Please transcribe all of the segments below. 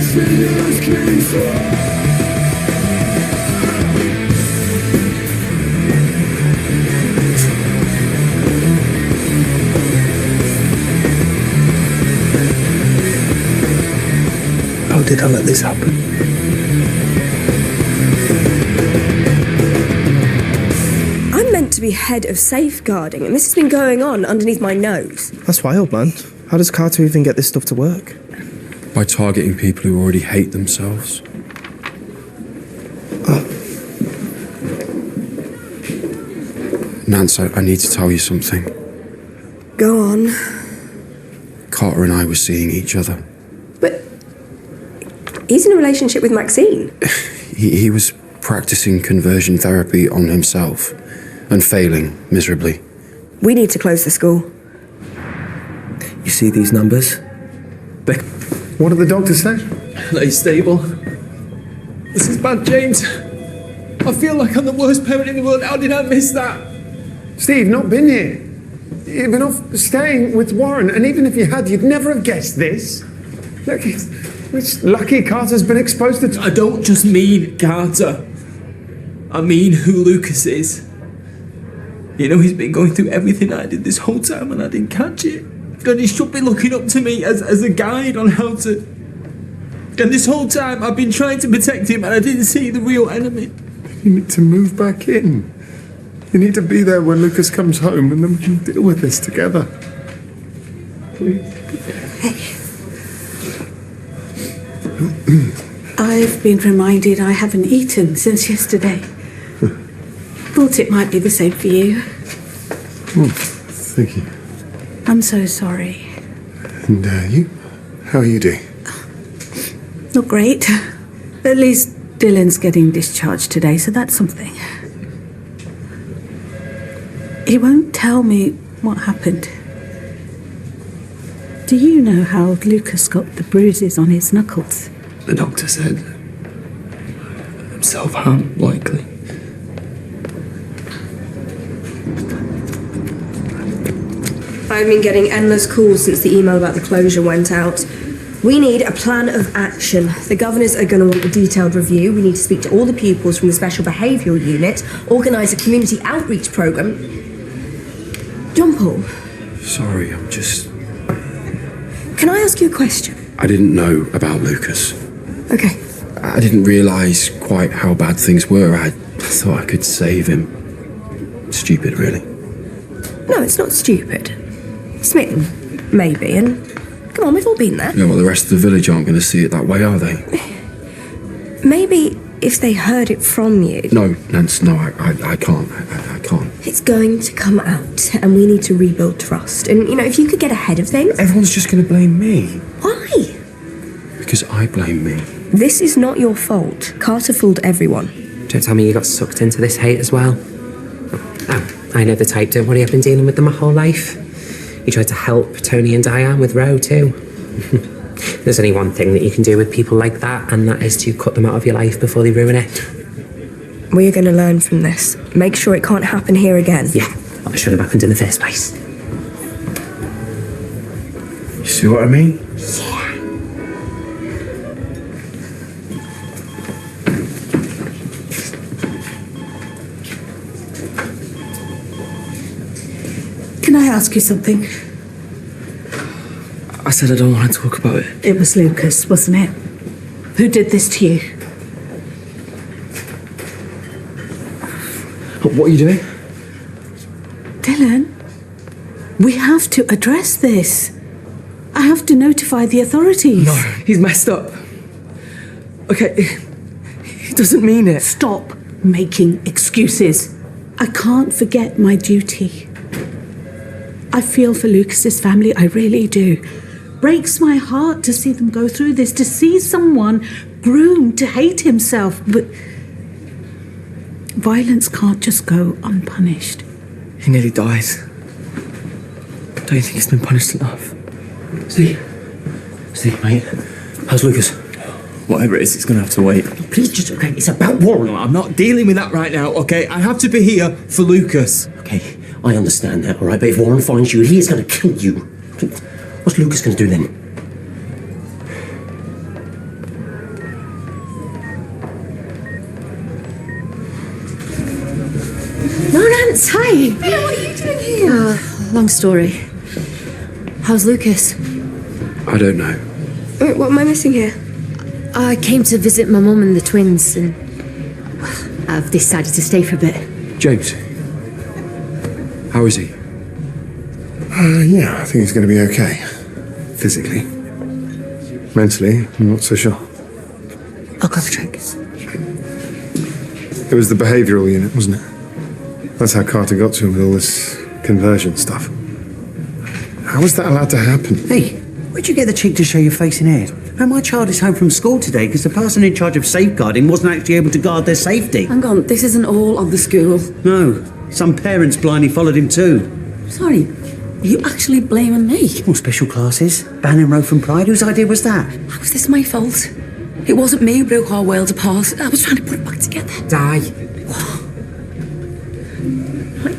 How did I let this happen? I'm meant to be head of safeguarding, and this has been going on underneath my nose. That's wild, man. How does Carter even get this stuff to work? By targeting people who already hate themselves. Nance, I need to tell you something. Go on. Carter and I were seeing each other. But he's in a relationship with Maxine. He was practicing conversion therapy on himself and failing miserably. We need to close the school. You see these numbers? What did the doctor say? That he's stable. This is bad, James. I feel like I'm the worst parent in the world. How did I miss that? Steve, not been here. You've been off staying with Warren, and even if you had, you'd never have guessed this. Look, it's lucky Carter's been exposed to... I don't just mean Carter. I mean who Lucas is. You know, he's been going through everything I did this whole time and I didn't catch it. And he should be looking up to me as a guide on how to... And this whole time I've been trying to protect him and I didn't see the real enemy. You need to move back in. You need to be there when Lucas comes home and then we can deal with this together. Please. I've been reminded I haven't eaten since yesterday. Thought it might be the same for you. Oh, thank you. I'm so sorry. And you? How are you doing? Not great. At least Dylan's getting discharged today, so that's something. He won't tell me what happened. Do you know how Lucas got the bruises on his knuckles? The doctor said... self-harm, likely. I've been getting endless calls since the email about the closure went out. We need a plan of action. The governors are going to want a detailed review. We need to speak to all the pupils from the special behavioural unit, organise a community outreach programme. John Paul. Sorry, I'm just... Can I ask you a question? I didn't know about Lucas. Okay. I didn't realise quite how bad things were. I thought I could save him. Stupid, really. No, it's not stupid. Smitten, maybe, and come on, we've all been there. Yeah, well, the rest of the village aren't going to see it that way, are they? Maybe if they heard it from you. No, Nance, no, I can't. I can't. It's going to come out, and we need to rebuild trust. And, you know, if you could get ahead of things... Everyone's just going to blame me. Why? Because I blame me. This is not your fault. Carter fooled everyone. Don't tell me you got sucked into this hate as well. Oh, I know the type, don't worry, I've been dealing with them my whole life. You tried to help Tony and Diane with Roe too. There's only one thing that you can do with people like that, and that is to cut them out of your life before they ruin it. We are going to learn from this. Make sure it can't happen here again. Yeah, well, it should have happened in the first place. You see what I mean? Yeah. Can I ask you something? I said I don't want to talk about it. It was Lucas, wasn't it? Who did this to you? What are you doing? Dylan, we have to address this. I have to notify the authorities. No, he's messed up. Okay, he doesn't mean it. Stop making excuses. I can't forget my duty. I feel for Lucas's family, I really do. Breaks my heart to see them go through this, to see someone groomed to hate himself, but violence can't just go unpunished. He nearly dies. Don't you think he's been punished enough? Steve, mate, how's Lucas? Whatever it is, it's going to have to wait. Please just, okay, it's about Warren. I'm not dealing with that right now, okay? I have to be here for Lucas. Okay, I understand that, all right? But if Warren finds you, he is going to kill you. What's Lucas going to do then? Alex, hi. Hey, what are you doing here? Long story. How's Lucas? I don't know. What am I missing here? I came to visit my mum and the twins, and well, I've decided to stay for a bit. James, how is he? Yeah, I think he's going to be okay. Physically. Mentally, I'm not so sure. I'll grab a drink. It was the behavioural unit, wasn't it? That's how Carter got to him with all this conversion stuff. How was that allowed to happen? Hey, where'd you get the cheek to show your face in here? And my child is home from school today because the person in charge of safeguarding wasn't actually able to guard their safety. Hang on, this isn't all on the school. No, some parents blindly followed him too. Sorry, are you actually blaming me? More special classes, banning row from Pride. Whose idea was that? How is this my fault? It wasn't me who broke our world apart. I was trying to put it back together. Di,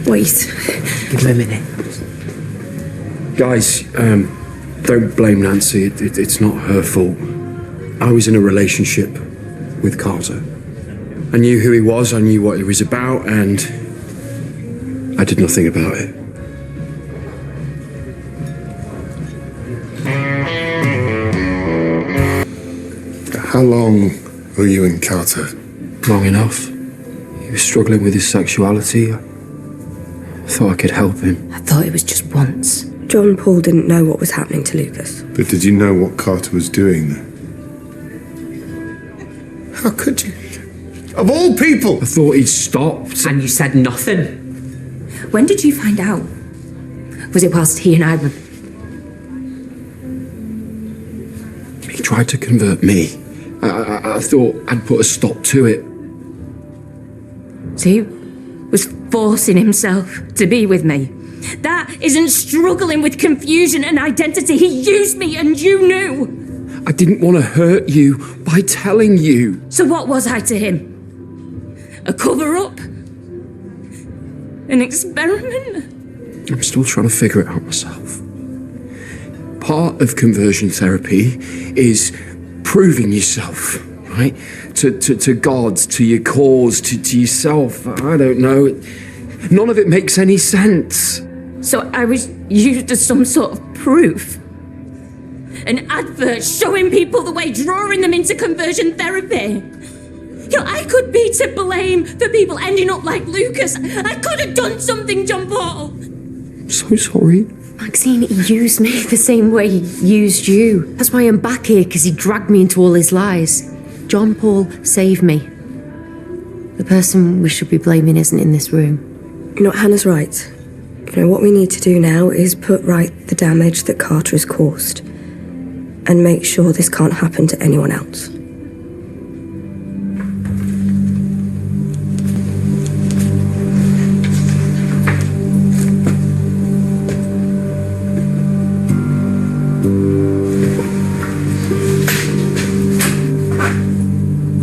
Wait. give me a minute. Guys, don't blame Nancy. It's not her fault. I was in a relationship with Carter. I knew who he was, I knew what he was about, and I did nothing about it. How long were you and Carter? Long enough. He was struggling with his sexuality. I thought I could help him. I thought it was just once. John Paul didn't know what was happening to Lucas. But did you know what Carter was doing then? How could you? Of all people! I thought he'd stopped. And you said nothing. When did you find out? Was it whilst he and I were... He tried to convert me. I thought I'd put a stop to it. So he was forcing himself to be with me. That isn't struggling with confusion and identity. He used me and you knew. I didn't want to hurt you by telling you. So what was I to him? A cover-up? An experiment? I'm still trying to figure it out myself. Part of conversion therapy is proving yourself, right? To God, to your cause, to yourself. I don't know. None of it makes any sense. So I was used as some sort of proof. An advert showing people the way, drawing them into conversion therapy. You know, I could be to blame for people ending up like Lucas. I could have done something, John Paul. I'm so sorry. Maxine, he used me the same way he used you. That's why I'm back here, because he dragged me into all his lies. John Paul saved me. The person we should be blaming isn't in this room. You know, Hannah's right. You know, what we need to do now is put right the damage that Carter has caused and make sure this can't happen to anyone else.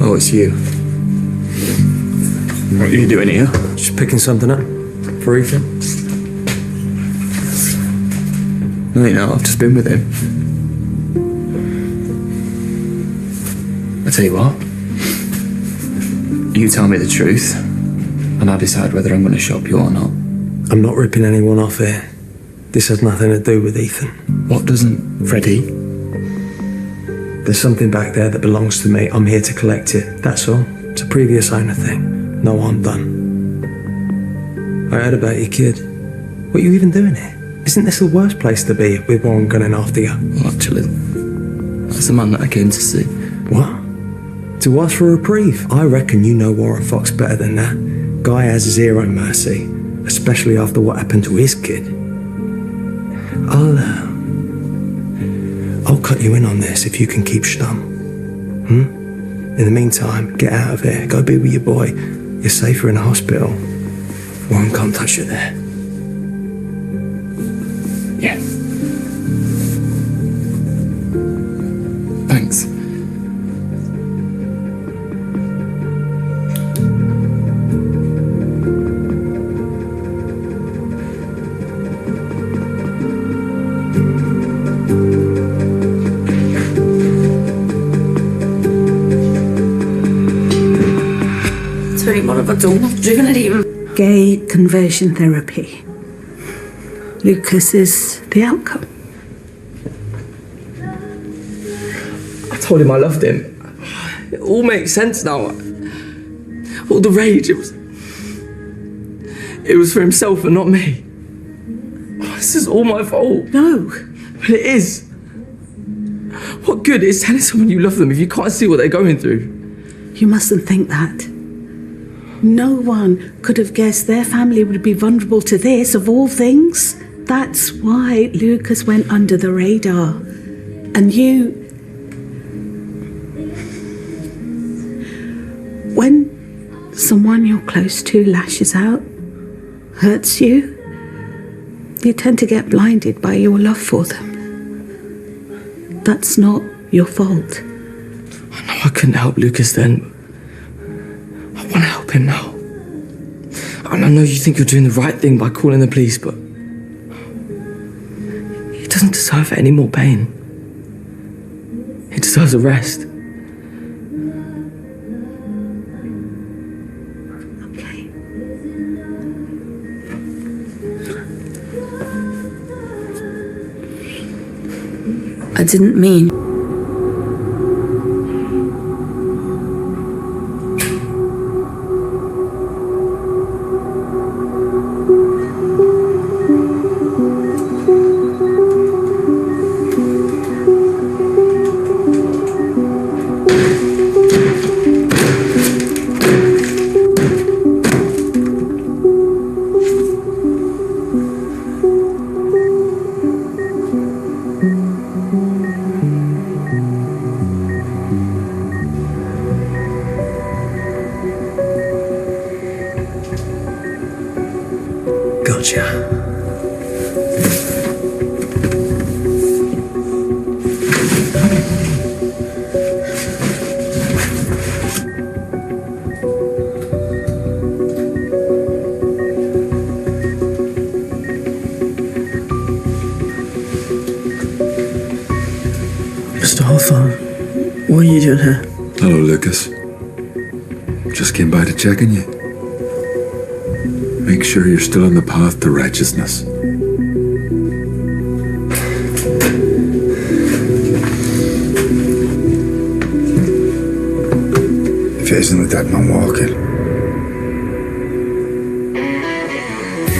Oh, it's you. What are you doing here? Just picking something up for Ethan. No, you know, I've just been with him. I tell you what. You tell me the truth, and I'll decide whether I'm going to shop you or not. I'm not ripping anyone off here. This has nothing to do with Ethan. What doesn't, Freddie? There's something back there that belongs to me. I'm here to collect it, that's all. It's a previous owner thing. No harm done. I heard about your kid. What are you even doing here? Isn't this the worst place to be with Warren gunning after you? Well, actually, that's the man that I came to see. What? To ask for a reprieve? I reckon you know Warren Fox better than that. Guy has zero mercy, especially after what happened to his kid. I'll cut you in on this if you can keep stum. In the meantime, get out of here. Go be with your boy. You're safer in a hospital. Warren can't touch you there. Yeah. Thanks. What have I done? I've driven it even. Gay conversion therapy. Lucas is the outcome. I told him I loved him. It all makes sense now. All the rage, it was for himself and not me. This is all my fault. No. But it is. What good is telling someone you love them if you can't see what they're going through? You mustn't think that. No one could have guessed their family would be vulnerable to this, of all things. That's why Lucas went under the radar. And you... When someone you're close to lashes out, hurts you, you tend to get blinded by your love for them. That's not your fault. I know I couldn't help Lucas then. I want to help him now. And I know you think you're doing the right thing by calling the police, but he doesn't deserve any more pain. He deserves a rest. Okay. I didn't mean... Gotcha. Mr. Hawthorne, what are you doing here? Hello, Lucas. Just came by to check on you. Make sure you're still on the path to righteousness. If it isn't the dead man walking,